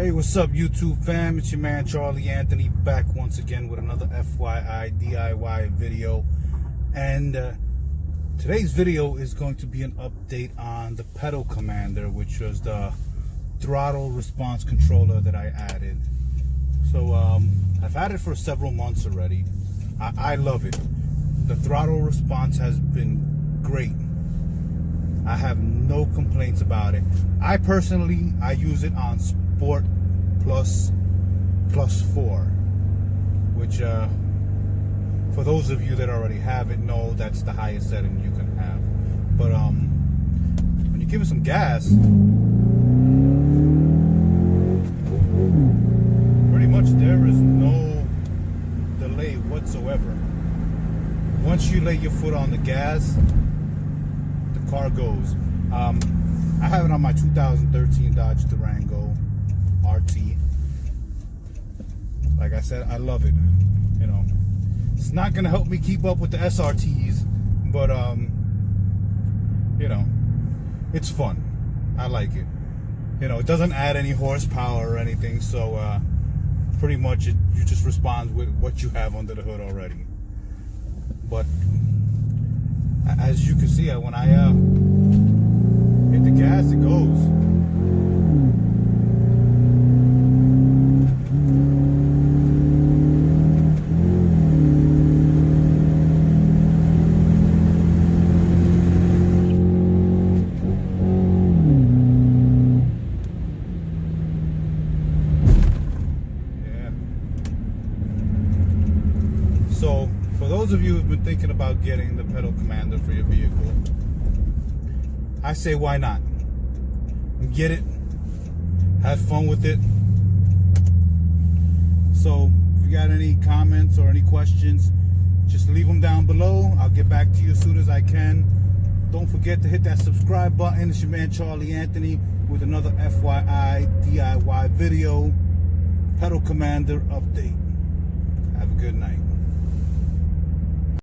Hey, what's up, YouTube fam? It's your man Charlie Anthony back once again with another FYI DIY video. And today's video is going to be an update on the pedal commander, which was the throttle response controller that I added. So I've had it for several months already. I love it. The throttle response has been great. I have no complaints about it. I use it on Sport Plus 4, which for those of you that already have it know that's the highest setting you can have. But when you give it some gas, pretty much there is no delay whatsoever. Once you lay your foot on the gas, the car goes. I have it on my 2013 Dodge Durango RT. Like I said, I love it. You know, it's not gonna help me keep up with the SRTs, but you know, it's fun. I like it. You know, it doesn't add any horsepower or anything, so pretty much you just respond with what you have under the hood already. But as you can see, when I hit the gas, it goes. So, for those of you who've been thinking about getting the pedal commander for your vehicle, I say why not? Get it, have fun with it. So, if you got any comments or any questions, just leave them down below. I'll get back to you as soon as I can. Don't forget to hit that subscribe button. It's your man Charlie Anthony with another FYI DIY video, pedal commander update. Have a good night.